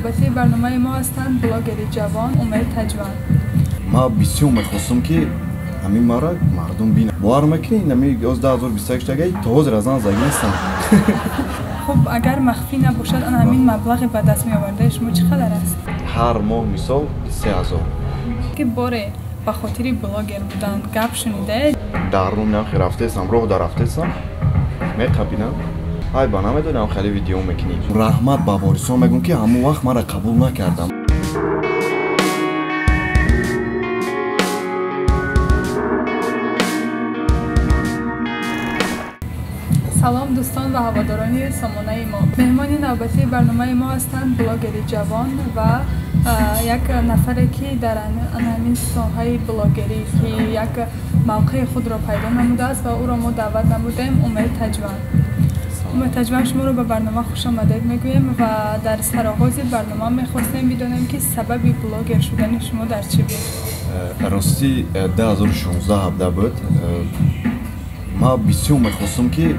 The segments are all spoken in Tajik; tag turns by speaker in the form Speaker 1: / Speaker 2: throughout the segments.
Speaker 1: نوبتی برنامه ما هستند بلاگری جوان امید تجوان.
Speaker 2: ما بسیار میخواستم که همین ما را مردم بینن. باور میکنین نمی 11028 تایی تا حاضر از آن زنگستم.
Speaker 1: خب اگر مخفی نباشد آن همین مبلغ به دست می آورده شما چقدر است؟
Speaker 2: هر ماه مثال 3000.
Speaker 1: که باره به خاطر بلاگر بودن گپ شنیده؟
Speaker 2: در روم نخی رفته سم راه در رفته سم میقبینم. ای با نمیدونم خیلی ویدیو میکنی. رحمت با وارثان میگن که همون وقت مرا قبول نکردم.
Speaker 1: سلام دوستان و هواداران سامانه ما. مهمان نوبتی برنامه ما هستند بلاگری جوان و یک نفری که در همین ساحه بلاگری که یک موقع خود را پیدا نموده است و او را ما دعوت نمودیم امید تجوان. امید تجوان شما رو به برنامه خوش آمدید میگوییم و در سرآغاز برنامه میخواستیم بدانیم که سبب بلاگر شدن شما در چی بود؟
Speaker 2: راستی 2016 هفته بود. ما بسیار میخواستم که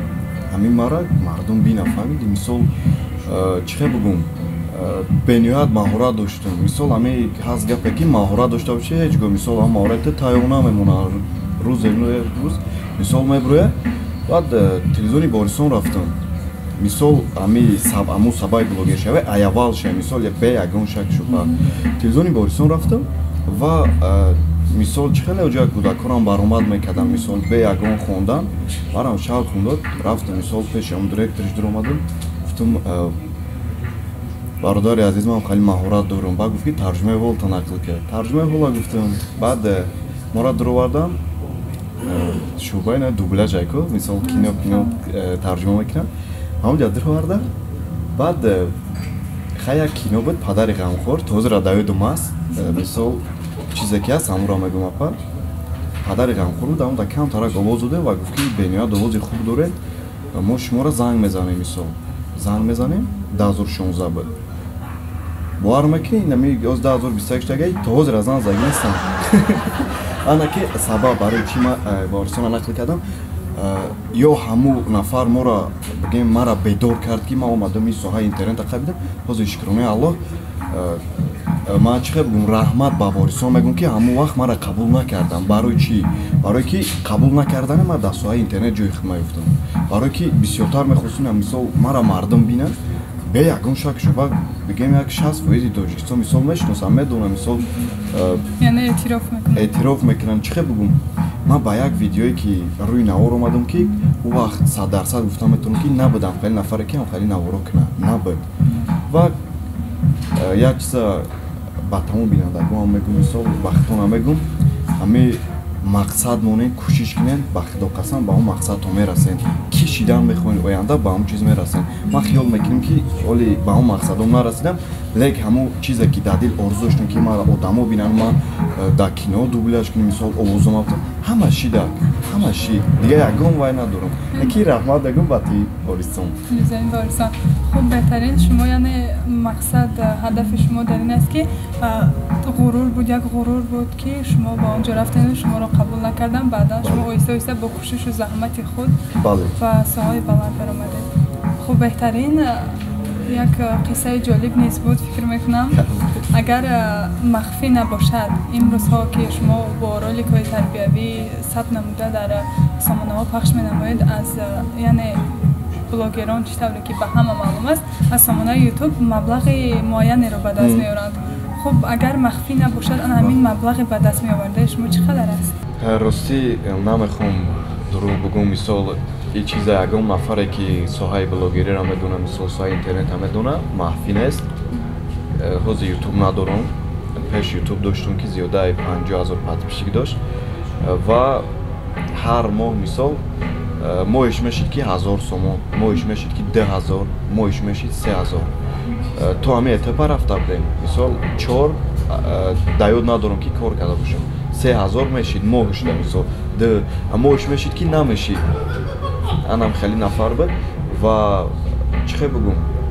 Speaker 2: همین ما را مردم بینن فهمیدی مثال چه بگم بنیاد مهارت داشتم مثال همین هست گپه که مهارت داشته باشه هیچ گاه مثال هم مهارت تایونه میمونه روز مثال میبروه بعد تلویزیونی باریسان رفتم مثال همون سبای بلوگر شوه ایوال شه مثال یک به یکون شک شد تلویزیونی باریسان رفتم و مثال چه خیلی اجاق کودکانم برآمد میکردم مثال به یگان خوندن برام شال خونداد رفتم مثال پیش هم دایرکتورش در اومدم گفتم برادر عزیز من خیلی مهارت دارم بعد گفت که ترجمه هول تا نقل کرد ترجمه هول گفتم بعد ما را در آوردم شعبه نه دوبلاژ ایکو مثال کینو ترجمه میکنم همونجا در آوردم بعد خیلی کینو بود پدر غمخوار تازه را دویدم است مثال چیزی که هست همون را میگم اپا پدر غمخور بود اون کم ترک آواز داده و گفت که بنیاد آواز خوب داره و ما شما را زنگ میزنیم مثال زنگ میزنیم 2016 بود باور میکنین نمی 11028 تایی تا حاضر از آن زنگستم انا که سبب برای چی ما وارثان نقل کردم یا همو نفر ما را بگیم مرا بیدار کرد که ما اومدم این ساحه اینترنت قبیدم حاضر شکرانه الله ما چه بگم رحمت با وارثان میگن که همون وقت مرا قبول نکردم برای چی برای که قبول نکردن ما در ساحه اینترنت جای خود میافتم برای که بسیارتر میخواستم مثال مرا مردم بینن به یگان شک شبا بگیم یک 60% تاجیکستان مثال میشناسم میدونم مثال
Speaker 1: یعنی
Speaker 2: اعتراف میکنن چه بگم ما با یک ویدیویی که روی نوار اومدم که او وقت 100% گفتم میتونم که نبودم خیلی نفر که خیلی نوارو کنه نبود و یک چیز با تمام بینندگان هم میگم مثال وقتان هم میگم همه مقصد مونه کوشش کنین با خدا قسم با اون مقصد تو میرسین کشیدن میخواین آینده با اون چیز میرسین ما خیال میکنیم که ولی با اون مقصد هم نرسیدم لیک همون چیزی که در دل آرزو داشتم که ما آدما ببینن ما در کینو دوبلاژ کنیم مثال آوازم افتم همه چی دک همه چی دیگه یگان وای ندارم یکی رحمت دگم باتی باریستم
Speaker 1: میزنین باریستم خب بهترین شما یعنی مقصد هدف شما در این است که غرور بود یک غرور بود که شما با اونجا رفتن شما را قبول نکردن بعدا شما آیسته آیسته با کوشش و زحمت خود و ساحه بلند برآمدید خب بهترین یک قصه جالب نیست بود فکر میکنم اگر مخفی نباشد این روزها که شما با رولیک‌های تربیوی ثبت نموده در سامانه ها پخش می‌نمایید از یعنی بلاگران چطوری که به همه معلوم است از سامانه یوتیوب مبلغ معینی رو به دست میارند خب اگر مخفی نباشد آن همین مبلغ به دست میآورده شما چقدر است؟
Speaker 2: راستی نمیخوام دروغ بگم مثال این چیز یگان نفره که ساحه بلاگری را میدونه مثال ساحه اینترنت هم میدونه مخفی نیست حوض یوتیوب ندارم پیش یوتیوب داشتم که زیاده 50,000 پادپیشی داشت و هر ماه مثال ماهش میشید که 1000 سومون ماهش میشید که 10,000 ماهش میشید 3,000 تو همه اتفاق رفته بودیم مثال 4 دیاد ندارم که کار کرده باشم 3,000 میشید ماهش ده مثال ماهش میشید که نمیشید انم خیلی نفر بود و چه بگم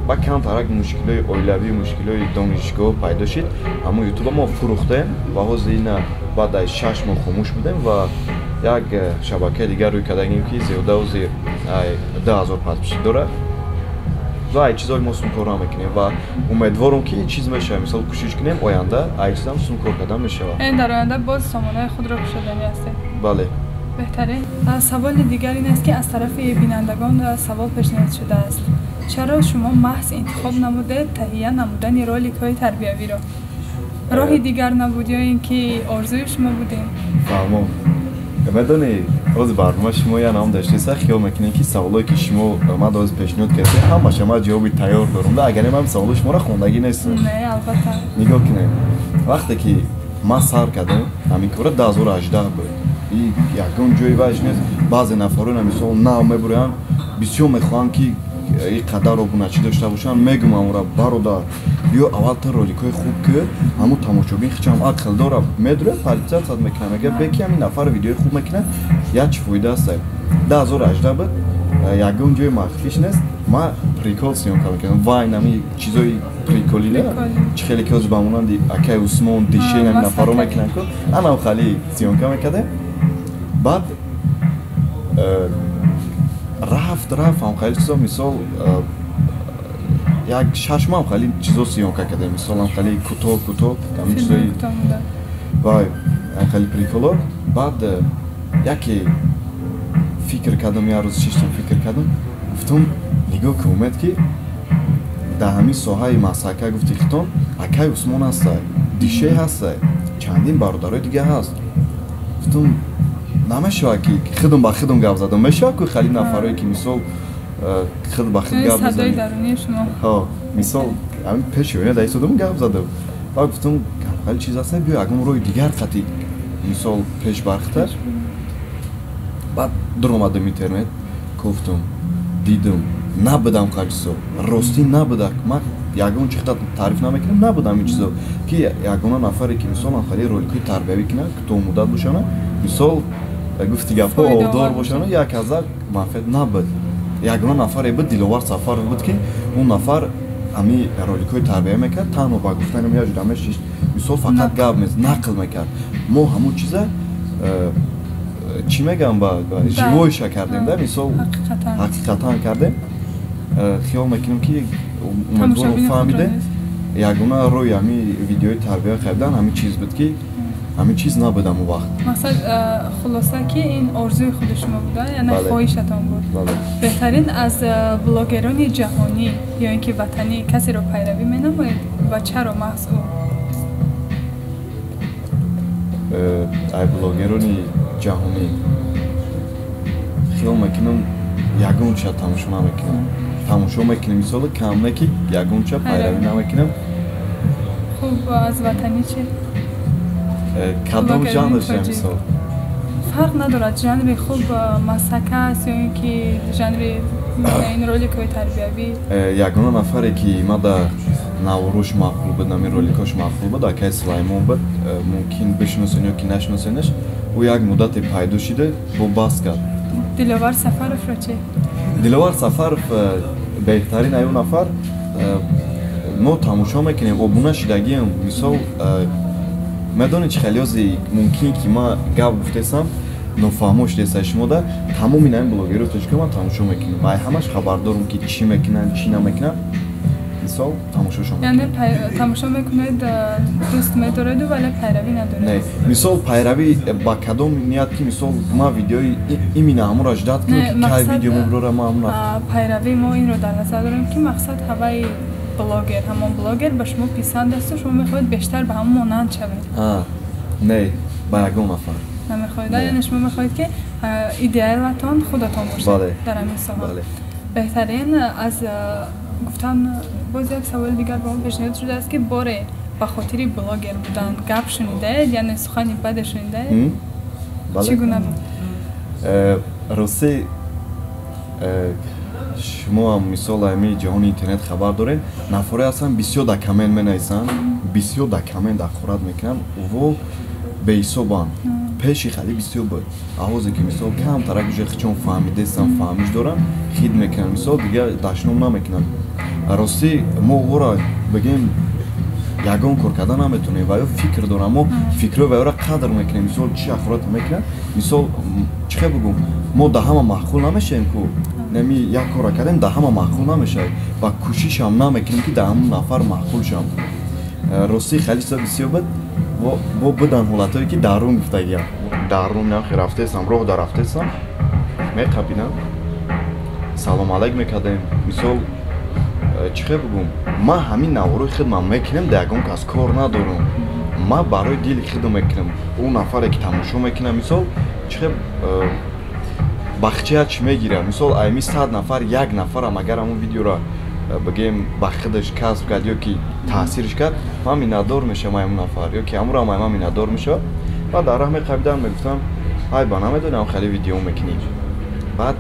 Speaker 2: با کم ترک مشکلای اویلوی مشکلای دانشگاه پیدا شد اما یوتیوب ما فروختیم و حوض این بعد از 6 ماه خاموش بودیم و یک شبکه دیگر روی کردیم که زیاده و زیر 10,000 پادپیشی داره ва ай чизои мо сумкорро мекунем ва умедворам ки чиз мешавад мисол кӯшиш кунем оянда ай чизам сумкор кардан мешавад
Speaker 1: дар оянда боз сомонаи худро пӯшидани ҳастед
Speaker 2: бале
Speaker 1: беҳтарин саволи дигар ин аст ки аз тарафи бинандагон савол пешниҳод шудааст чаро шумо маҳз интихоб намудед таҳия намудани роликҳои тарбиявиро роҳи дигар набуд ё ин ки орзуи шумо будем
Speaker 2: фаҳмом медонӣ оз барнома шумо я нам даштеса хиёл мекунем ки саволое ки шумо ман оз пешниҳод кардед ҳамаша ман ҷавоби тайёр дорам да агаре ман саволои шуморо хондагӣ нестам
Speaker 1: не албатта
Speaker 2: нигоҳ кунем вақте ки ман сар кардам ҳамин кора 2018 буд и ягон ҷои вайш нест баъзе нафарона мисол нав мебуранд бисёр мехоҳанд ки ин қадар обуначӣ дошта бошанд мегум амора бародар биё аввалта роликҳои хуб кӯ ҳамун тамошобин хичам ақл дора медура политсият мекунам мега беки ҳамин нафар видеои хуб мекунад як чӣ фоида аста 2018 буд ягон ҷои махфиш нест ман прикол сиёмка мекунам вай нами чизои приколина чӣ хеле ки ҳозир ба монанди акай усмон дишен ҳамин нафаро мекунанд ку анам хали сиёмка мекардем баъд рафт ҳамхайли чизо мисол як 6 моҳ ҳамхайли чизо сиёмка кардем мисол ҳамхайли кӯтоҳ ҳамин чизои вай ҳамхайли приколо баъд яке фикр кардам як рӯз чиштам фикр кардам гуфтам нигоҳ кун умед ки дар ҳамин соҳаи масака гуфти хитон акай усмон ҳастай дише ҳастай чандин бародарои дигар ҳаст гуфтам намешавад ки худам ба худам гап задам мешавад ку хали нафарое ки мисол худ ба худ гап
Speaker 1: садои дарунии шумо
Speaker 2: мисол ҳамин пеши ояд айстодам гап задам ва гуфтам хали чиз аст биё ягон роҳи дигар қатӣ мисол пеш бархта баъд дуромадам интернет гуфтам дидам набудам хали чизо ростӣ набуда ман ягон чӣ қадар таъриф намекунам набудам ин чизо ки ягона нафаре ки мисол хали роликҳои тарбиявӣ кунад кӯтоҳ муддат бошанд мисол гуфти гапҳо овдор бошанд як ҳазар манфиат набуд ягона нафаре буд диловар сафаров буд ки он нафар ҳамин роликҳои тарбия мекард танҳо ба гуфтани яҷудамешиш мисол фақат гап нақл мекард мо ҳамун чиза чӣ мегам ба живоиша кардем да мисол ҳақиқатан кардем хиёл мекунем ки умедворам фаҳмиде ягона рӯи ҳамин видеои тарбия кардан ҳамин чиз буд ки ҳамин чиз набудам он вақт
Speaker 1: мақсад хулоса ки ин орзуи худи шумо буда яъне хоҳишатон буд беҳтарин аз блогерони ҷаҳонӣ ё ин ки ватанӣ касеро пайравӣ менамоед ва чаро маҳз ӯ
Speaker 2: ай блогерони ҷаҳонӣ хиёл мекунам ягонча тамошо намекунам тамошо мекунам мисол камне ки ягонча пайравӣ намекунам
Speaker 1: хуб аз ватанӣ чӣ
Speaker 2: кадом жанр мисол
Speaker 1: фарқ надорад жанри хуб масака аст ё ин ки жанри ин роликҳои тарбиявӣ
Speaker 2: ягона нафаре ки мада наворош мақбул буд намин роликош мақбул буд акай сулаймон буд мумкин бишиносен ё ки нашиносенаш ӯ як муддате пайдо шида бо бас кард
Speaker 1: диловар сафаровро чӣ
Speaker 2: диловар сафаров беҳтарин аю нафар мо тамошо мекунем обуна шидагиам мисол медонед чӣ хелиёзи мумкин ки ман гап гуфтесам нофаҳмо шудесаи шумода тамоми наин блогерро точка ман тамошо мекунам ай ҳамаш хабардорам ки чӣ мекунанд чӣ намекунанд мисол тамошошо
Speaker 1: яъне тамошо мекунед дӯст медореду вале пайравӣ надоред
Speaker 2: не мисол пайравӣ ба кадом ният ки мисол ман видеои имина ҳамонро ждат кунам ки кай видео мебурора ман ҳамон
Speaker 1: пайравӣ мо инро дар назар дорем ки мақсад ҳаваи блогер ҳамон блогер ба шумо писанд асту шумо мехоҳед бештар ба ҳамон монанд шавед
Speaker 2: не ба ягон нафар
Speaker 1: намехоҳед яъне шумо мехоҳед ки идеалатон худатон бошад дар ҳамин соҳа беҳтарин аз гуфтан боз як саволи дигар ба мо пешниҳод шудааст ки боре ба хотири блогер будан гап шунидаед яъне сухани баде шунидаед чӣ гуна буд
Speaker 2: росте шумо ҳам мисол ҳамин ҷаҳони интернет хабар доред нафаре ҳастанд бисёр да комент менависанд бисёр да комент дақорат мекунанд во беҳисобанд пеши хали бисёр буд авозе ки мисол камтарак уже хичон фаҳмидестам фаҳмиш дорам хид мекунам мисол дигар дашном намекунам ростӣ мо ора бигем ягон кор кардан наметонем ва ё фикр дорам мо фикро ва ёро қадр мекунем мисол чи ахорат мекунам мисол чӣ бугум мо да ҳама маъқул намешавем ку нами як кора кардем да ҳама маъқул намешавем ва кӯшишам намекунем ки да ҳамон нафар маъқул шавам рости хеле чиза бисёр буд бо будан ҳолатое ки дарун гуфтагиям дарун нахи рафтесам роҳ да рафтесам меқабинам салом алайк мекардем мисол чӣ бугум ман ҳамин наворои хидмам мекунем да ягон кас кор надорам ман барои дили худам мекунам он нафаре ки тамошо мекунам мисол чӣ бахчият чӣ мегирам мисол айми 100 нафар як нафарам агар ҳамон видеоро бигем ба худаш касб кард ёки таъсирш кард ман миннатдор мешавам ҳамон нафар ёки ҳамонро ман миннатдор мешавам баъд дар раҳ меқабидам мегуфтам ай ба намедонам хеле видео мекунӣ баъд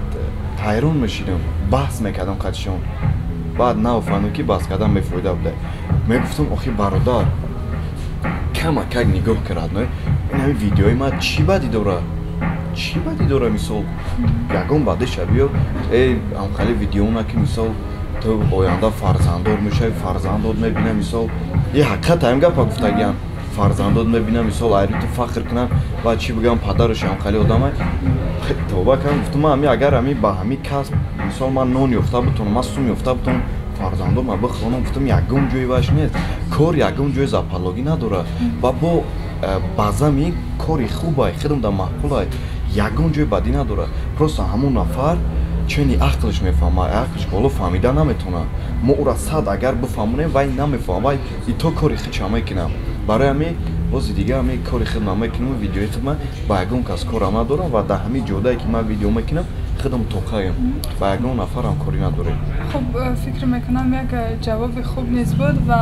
Speaker 2: ҳайрон мешидам баҳс мекардам қатишон баъд нафаҳмидам ки баҳс кардан бефоида буда мегуфтам охи бародар камакак нигоҳ кард ин ҳамин видеои ман чӣ бадӣ дорад мисол ягон баъди шабиё ам хеле видеона ки мисол ту оянда фарзанддор мешавӣ фарзандот мебинам мисол ҳақиқат ҳамин гапа гуфтагиам фарзандот мебинам мисол айриту фахр кунам ва чӣ бигам падарашам хеле одамай тавба кардам гуфтам ҳами агар ҳами ба ҳами касб мисол ман нон ёфта бутонам ман сум ёфта бутонам фарзандот ма бихонам гуфтам ягон ҷои ваш нест кор ягон ҷои запаллогӣ надорад ва бо базами кори хубай худам да маъқулай ягон ҷои бадӣ надорад просто ҳамон нафар чуни ақлш мефаҳма ақлш боло фаҳмида наметавонад мо ура 100 агар бифаҳмонем вай намефаҳмад вай ито кори худша мекунам барои ҳамин бози дига ҳамин кори худма мекунам видеои худма ба ягон кас корам надорам ва дар ҳамин ҷодае ки ман видео мекунам худам тоқаем ба ягон нафарам корӣ надорем
Speaker 1: хуб фикр мекунам як ҷавоби хуб низ буд ва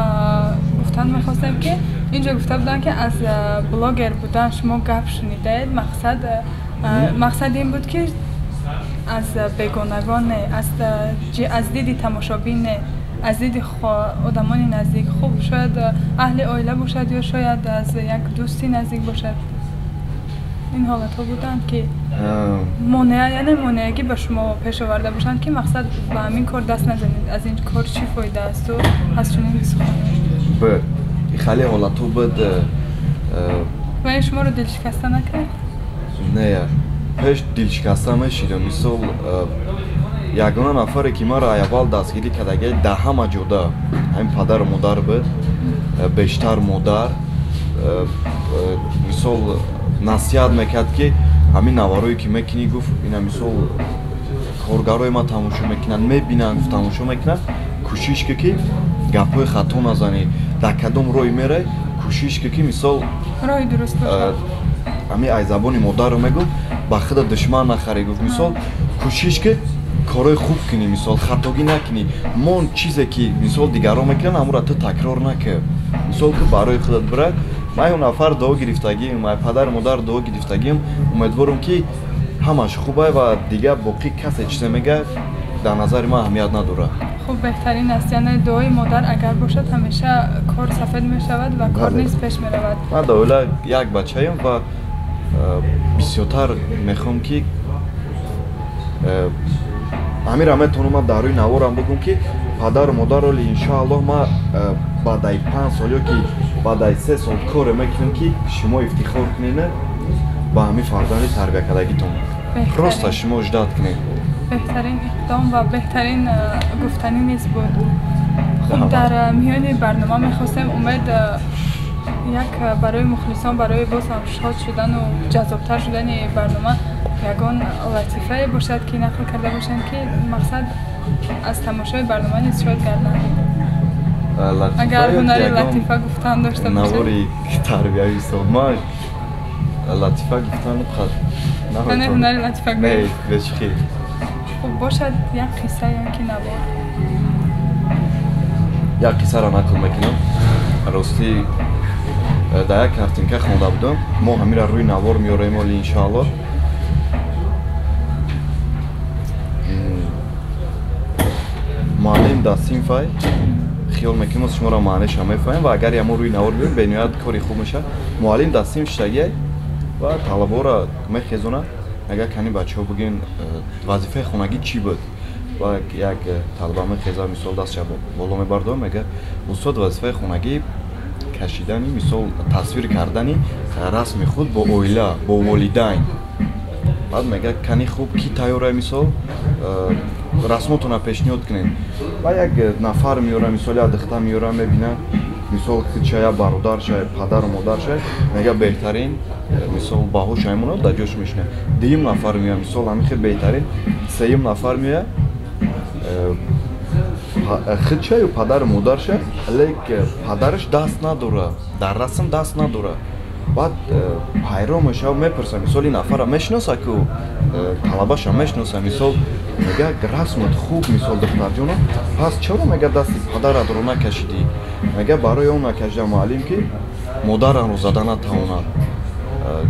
Speaker 1: гуфтан мехостем ки инҷо гуфта буданд ки аз блогер будан шумо гап шунидед мақсад ин буд ки аз бегонагон не аз диди тамошобин не аз диди одамони наздик хуб шояд аҳли оила бошад ё шояд аз як дӯсти наздик бошад ин ҳолатҳо буданд ки яъне монеагӣ ба шумо пеш оварда бошанд ки мақсад ба ҳамин кор даст назанед аз ин кор чӣ фоида асту аз чунин
Speaker 2: сухон хеле ҳолатҳо буд
Speaker 1: ва ин шуморо дилшикаста накард
Speaker 2: не пеш дилшикаста мешидам мисол ягона нафаре ки маро аввал дастгирӣ кардагиай дар ҳама ҷода ҳамин падару модар буд бештар модар мисол насиҳат мекард ки ҳамин наварое ки мекунӣ гуфт ина мисол коргарои ма тамошо мекунанд мебинанд гуфт тамошо мекунанд кӯшиш ки гапҳои хато назанӣ дар кадом роҳи мерай кӯшиш ки мисол
Speaker 1: роҳи дуруст бошад
Speaker 2: ҳамин ай забони модарро мегуфт ба худа душман нахарӣ гуфт мисол кӯшиш ки корои хуб кунӣ мисол хатогӣ накунӣ мон чизе ки мисол дигарон мекунанд ҳамонро ту такрор накар мисол ки барои худат бирай ман ё нафар дуо гирифтагим май падару модар дуо гирифтагим умедворам ки ҳамаш хубай ва дигар боқӣ касе чизе мегӯяд дар назари ман аҳамият надорад
Speaker 1: хуб беҳтарин аст яъне дуои модар агар бошад ҳамеша кор сафед мешавад ва кор низ пеш меравад
Speaker 2: ман дар оила як бачаем ва бисёртар мехоҳам ки ҳамира метавонам ман дар рӯи наворам бигӯм ки падару модар оли иншоаллоҳ ман баъдаи 5 сол ёки баъдаи 3 сол коре мекунам ки шумо ифтихор кунед ба ҳамин фарзанди тарбия кардагитон просто шумо ждат кунед
Speaker 1: беҳтарин иқдом ва беҳтарин гуфтанӣ низ буд хуб дар миёни барнома мехостем умед як барои мухлисон барои бозам шод шудану ҷаззобтар шудани барнома ягон латифае бошад ки нақл карда бошанд ки мақсад аз тамошои барнома низ шод гарданд агар ҳунари латифа гуфтан дошта бошад
Speaker 2: навори тарбияви солма латифа гуфтан
Speaker 1: яъне ҳунари латифа
Speaker 2: гуфтан
Speaker 1: хуб бошад як қисса яки навор
Speaker 2: як қиссаро нақл мекунам рости дар як картинка хонда будам мо ҳамира рӯи навор меорем оли иншоаллоҳ муаллим дар синфай хиёл мекунем шуморо маънеша мефаҳмем ва агар ямо рӯи навор биёрем бениҳоят кори хуб мешавад муаллим дар синф шудагиай ва талабаҳоро мехезонад агар кани бачаҳо бигӯен вазифаи хонагӣ чӣ буд ва як талаба мехезад мисол дастша боло мебардорад мегӯяд устод вазифаи хонагӣ кашидани мисол тасвир кардани расми худ бо оила бо волидайн баъд мега кани хуб ки тайёра мисол расмотуна пешниҳод кунед ва як нафар меёра мисол як духта меёра мебина мисол шая бародар шая падару модар шая мега беҳтарин мисол баҳош аймонад дар ҷош мешина дуюм нафар меоя мисол ҳамин хел беҳтарин сеюм нафар меоя худ шаю падару модар шая лек падараш даст надора дар расм даст надора баъд ҳайрон мешава мепурса мисол ин нафара мешиноса ку талабаша мешиноса мисол мега расмот хуб мисол духтарҷоно пас чаро мега дасти падарадро накашидӣ мега барои он накашида муаллим ки модарамро зада натавонад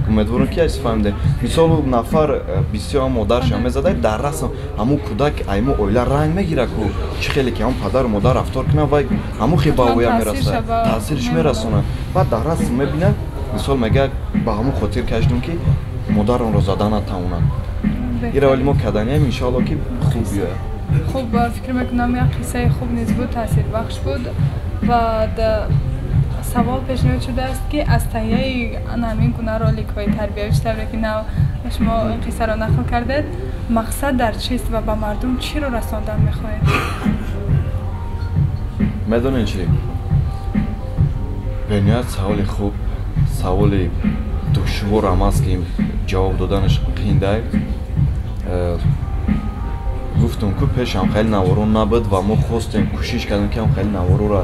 Speaker 2: умедворам ки фаҳмиде мисол нафар бисёр модарша мезада дар расм ҳамун кӯдак айму оила ранг мегира ку чӣ хеле ки ҳамун падару модар рафтор кунад вай ҳамун хел ба оя мераса таъсириш мерасонад баъд дар расм мебинад мисол мега ба ҳамун хотир кашидем ки модарамро зада натавонад ира оли мо каданиям иншоалло ки хуб биёяд
Speaker 1: хуб фикр мекунам як қиссаи хуб низ буд таъсирбахш буд ва савол пешниҳод шудааст ки аз таҳияи ҳамин гуна роликҳои тарбиявӣ тавре ки нав шумо ин қиссаро нақл кардед мақсад дар чист ва ба мардум чиро расондан мехоҳед
Speaker 2: медонед чӣ бениҳоят саволи хуб саволи душворам аст ки ҷавоб доданаш қииндай гуфтум ку пешам хеле наворон набуд ва мо хостем кӯшиш кардем ки ҳам хеле наворонро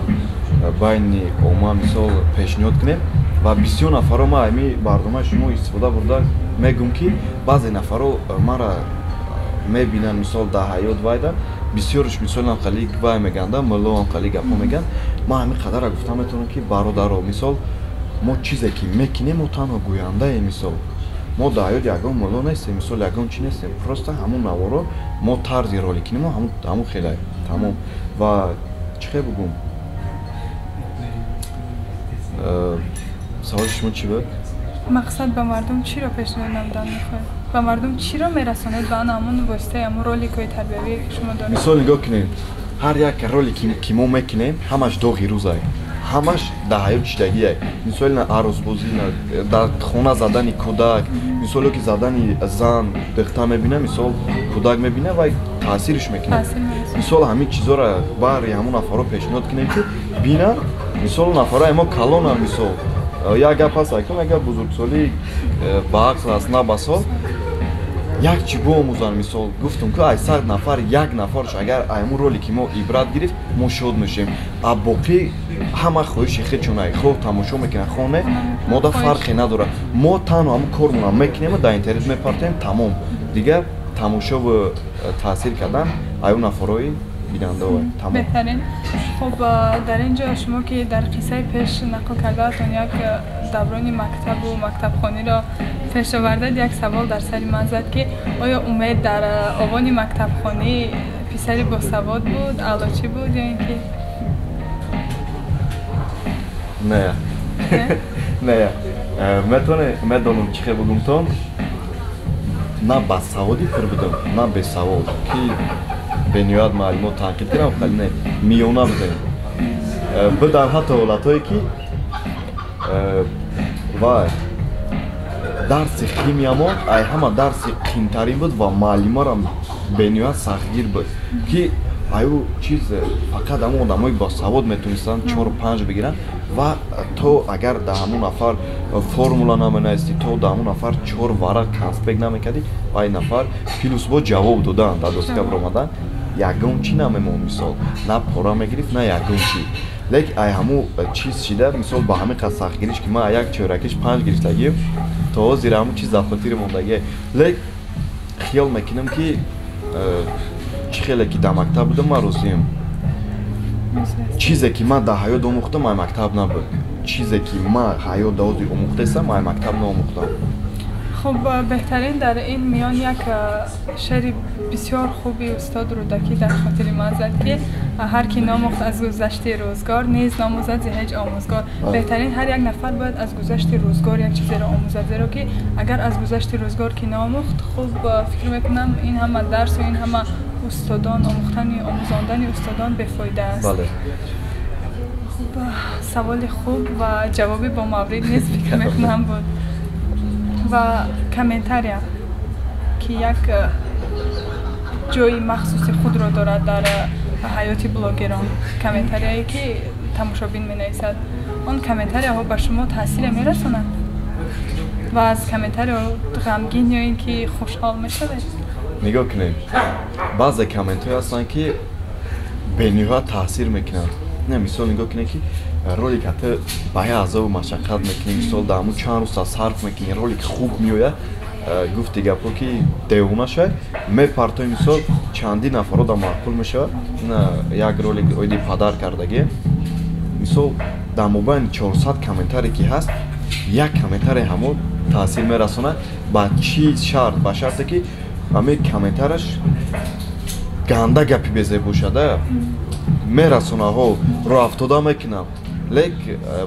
Speaker 2: байни омма мисол пешниҳод кунем ва бисёр нафаро ма ҳами барномаи шумо истифода бурда мегӯм ки баъзе нафаро мара мебинанд мисол дар ҳаёт вайда бисёрш мисол ҳамхали вай меганда мулло ҳамхали гапҳо мегӯянд ман ҳамин қадара гуфта метавонам ки бародаро мисол мо чизе ки мекунем мо танҳо гӯяндаем мисол мо дар ҳаёт ягон мулло нестем мисол ягон чӣ нестем просто ҳамун наворо мо тарзи роли кунем ҳамун хеле тамом ва чӣ хел бугум саволи шумо чӣ буд
Speaker 1: мақсад ба мардум чиро пешниҳод намудан мехоҳед ба мардум чиро мерасонед ба ҳамун воситаи ҳамун роликҳои тарбиявие ки шумо доред
Speaker 2: мисол нигоҳ кунед ҳар як роли ки мо мекунем ҳамаш доғи рӯзай ҳамаш дар ҳаёт чидагияй мисол арӯзбозӣ дар хона задани кӯдак мисоле ки задани зан духта мебина мисол кӯдак мебина вай таъсириш мекунад мисол ҳамин чизоро баъри ҳамун нафаро пешниҳод кунем ки бинанд мисол нафараи мо калонанд мисол як гап аст акум агар бузургсолӣ ба ақл аст на ба сол як чӣ биомӯзанд мисол гуфтум ки ай 100 нафар як нафарш агар ҳамун роле ки мо ибрат гирифт мо шод мешем а боқӣ ҳама хоҳиши худшонай хоҳ тамошо мекунад хоҳ не мода фарқе надорад мо танҳо ҳамун кормонам мекунем дар интернет мепартем тамом дигар тамошову таъсир кардан аю нафарои бинандао тамом
Speaker 1: беҳтарин хуб дар ин ҷо шумо ки дар қиссаи пеш нақл кардаатон як даврони мактабу мактабхониро пеш овардед як савол дар сари ман зад ки оё умед дар овони мактабхонӣ писари босавод буд аълочӣ буд ё ин ки
Speaker 2: не медонам чӣ хел бугумтон на ба саводӣ пир будам на бесавод ки бениҳоят маълимот танқид кунам хали не миёна будем будам ҳатто ҳолатҳое ки вай дарси химиямон ай ҳама дарси қиимтарин буд ва маълимарам бениҳоят сахтгир буд ки аю чиз фақат ҳамон одамои босавод метонистанд 4-5 бигиранд ва то агар дар ҳамон нафар формула наменависти то дар ҳамон нафар 4 варақ конспект намекардӣ ва ин нафар плюс бо ҷавоб додан дар доска биромадан ягон чӣ намемон мисол на пора мегирифт на ягон чӣ лек ай ҳамун чиз шида мисол ба ҳамин қад сахтгириш ки ман як чоракиш 5 гирифтагием то ҳозир ҳамун чиз дар хотири мондагие лек хиёл мекунам ки чӣ хеле ки дар мактаб будам ман розиам чизе ки ман дар ҳаёт омӯхтам ай мактаб набуд чизе ки ман ҳаёт дар ҳозир омӯхтаистам ай мактаб наомӯхтам
Speaker 1: хуб беҳтарин дар ин миён як шеъри бисёр хуби устод рӯдакӣ дар хотири ман зад ки ҳар ки номӯхт аз гузашти рӯзгор низ номӯзад зи ҳеҷ омӯзгор беҳтарин ҳар як нафар бояд аз гузашти рӯзгор як чизеро омӯзад зеро ки агар аз гузашти рӯзгор ки наомӯхт хуб фикр мекунам ин ҳама дарсу ин ҳама устодон омӯхтани омӯзондани устодон бефоида аст سوال خوب و جوابی با مورد نیست فکر میکنم بود و کامنتاریا که یک جای مخصوص خود را دارد در حیات بلاگران کامنتاریایی که تماشابین می نویسد اون کامنتاریا ها به شما تاثیر می رسونند و از کامنتاریا غمگین یا اینکه خوشحال می شوید
Speaker 2: نگاه کنید بعضی کامنت‌ها هستن که به نهایت تاثیر میکنند نه مثال نگاه کنید که رولی که حتی باید عذاب و مشقت میکنید مثال دامو چند روز صرف میکنید رولی که خوب میوید گفت دیگه پو که دیوونه شد می پرتای مثال چندی نفر رو دا معقول میشه نه یک رولی اویدی پدر کردگی مثال در مبین 400 کامنتاری که هست یک کامنتاری همون تاثیر میرسونه با چیز شرط با شرطی که همه کامنتارش گنده گپی بزه بوشده میرسونه ها رو افتاده میکنم لیک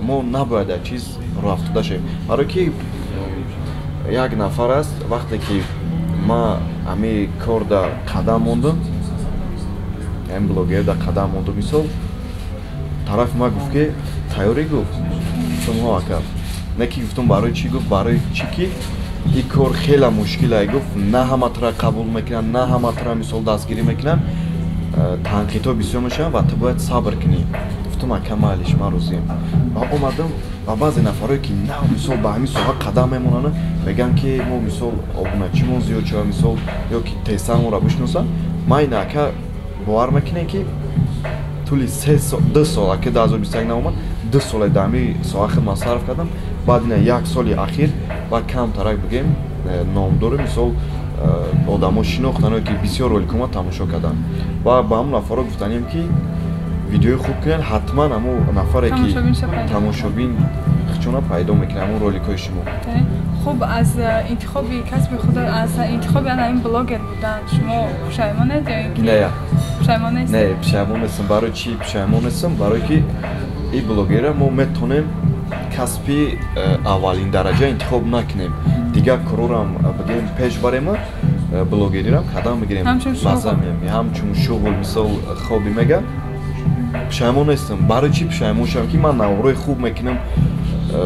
Speaker 2: ما نباید چیز رو افتاده شیم برای که یک نفر است وقتی که ما همه کار در قدم موندم این بلوگر در قدم موندم مثال طرف ما گفت که تیاری گفت شما اکر نه که گفتم برای چی گفت برای چی که این کار خیلی مشکله گفت نه همه ترا قبول میکنن نه همه ترا مثال دستگیری میکنن تنقیدها بسیار میشن و تو باید صبر کنی گفتم اکمالش من روزیم و اومدم و بعضی نفرایی که نه مثال به همین سوها قدم میمونن میگن که ما مثال آبونچیمون زیاد شد مثال یا که تیسان را بشناسن ما این اکا باور میکنه که طولی 2 سال که 2021 نامد 2 سال دامی سوها من صرف کردم بعد این 1 سال اخیر و کم ترک بگیم نامدار مثال آدم ها شناختن که بسیار رولکومات تماشا کردن و با همون نفر گفتنیم که ویدیو خوب کنن حتما همون نفره که تماشابین چون پیدا میکنه همون رولیکای شما
Speaker 1: خوب از انتخابی کسب خود از انتخابی این بلاگر بودن شما پشیمانید یا اینکه
Speaker 2: نه
Speaker 1: پشیمان نیست؟
Speaker 2: نه پشیمان نیستم برای چی پشیمان نیستم برای که این بلاگر ما میتونیم کسبی اولین درجه انتخاب نکنیم دیگه کرورم بگیم پیش بریم بلاگری رم قدم بگیریم مزه میگیم همچون شغل مثال خوابی میگم پشیمان نیستم برای چی پشیمان شدم که من نوارای خوب میکنم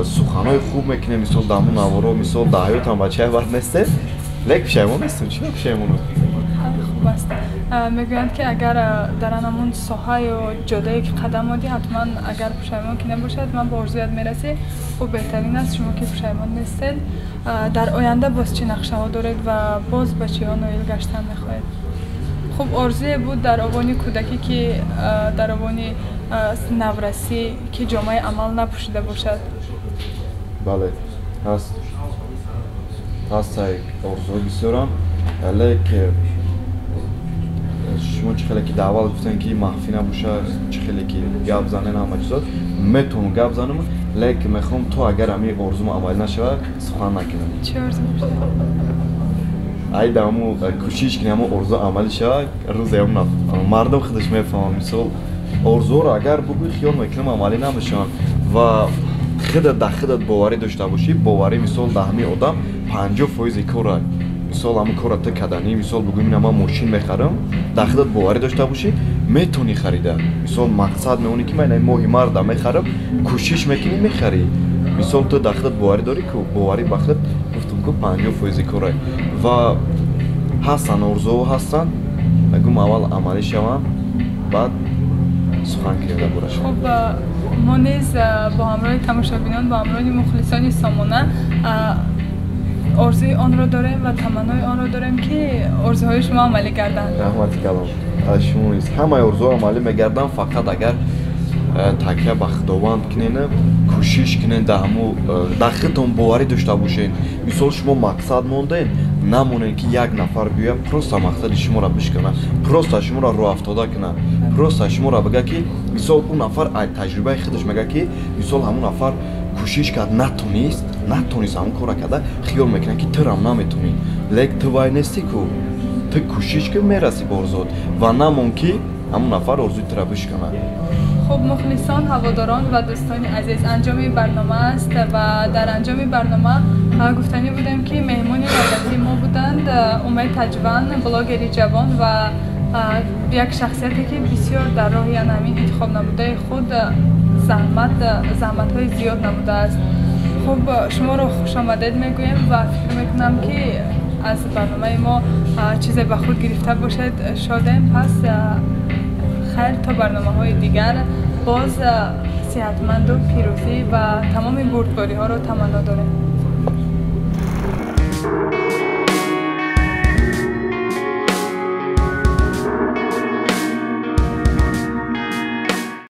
Speaker 2: سخنای خوب میکنم مثال دامو نوارا مثال در حیاتم بچه بر نیسته لیک پشیمان نیستم چرا پشیمانم
Speaker 1: خوب است میگویند که اگر در همون ساحه یا جدایی که قدم آدی حتما اگر پشیمان که نباشد من با آرزویت میرسی خب بهترین است شما که پشیمان نیستید در آینده باز چی نقشه ها دارید و باز به چی ها نایل گشتن میخواهید خب آرزوی بود در آبانی کودکی که در آبانی نورسی که جامعه عمل نپوشیده باشد
Speaker 2: بله هست آرزوی بسیارم لیک شما چه خیلی که دعوال گفتن که مخفی نباشه چه خیلی که گپ زنن همه چیزات میتونم گپ زنم لیک میخوام تو اگر همین آرزوم عمل نشه سخن نکنم
Speaker 1: چه آرزو میشه؟
Speaker 2: ای دامو کوشش کنم آرزو عمل شه روز هم مردم خودش میفهمن مثال آرزو رو اگر بگوی خیال میکنم عملی نمیشن و خودت در خودت باوری داشته باشی باوری مثال در همین آدم 50% کار مثال همون کار تا کردنی مثال بگویم من ماشین میخرم در خودت باوری داشته باشی میتونی خریده مثال مقصد میونی که من این ماهی مردم میخرم کوشش میکنی میخری مثال تو در خودت باوری داری که باوری به خودت گفتم که 50% کاره و هستن آرزو هستن بگم اول عملی شوم بعد سخن کرده برش
Speaker 1: خب ما نیز با همراه تماشابینان با همراه مخلصان سامانه آرزوی آن را داریم و تمنای آن را داریم که آرزوهای شما عملی گردن
Speaker 2: رحمت کلام از شما نیست همه آرزو عملی میگردن فقط اگر تکیه به خداوند کنین کوشش کنین در خودتون باوری داشته باشین مثال شما مقصد موندین نمونین که یک نفر بیاد پروستا مقصد شما را بشکنه پروستا شما را افتاده کنه پروستا شما را بگه که مثال اون نفر تجربه خودش میگه که مثال همون نفر کوشش کرد نتونست همون کار کرده خیال میکنه که تو هم نمیتونی لیک تو وای نیستی که تو کوشش که میرسی به آرزوت و نمون که همون نفر آرزوی تو را بشکنه
Speaker 1: خب مخلصان هواداران و دوستان عزیز انجام برنامه است و در انجام برنامه گفتنی بودم که مهمانی دعوتی ما بودند امید تجوان بلاگری جوان و یک شخصیتی که بسیار در راه همین انتخاب نموده خود زحمت های زیاد نموده است. خب شما را خوش آمدید میگویم و فکر میکنم که از برنامه ما چیزی به خود گرفته باشید شادیم. پس خیر تا برنامه های دیگر باز صحتمند و پیروزی و تمام بردباری ها را تمنا داریم.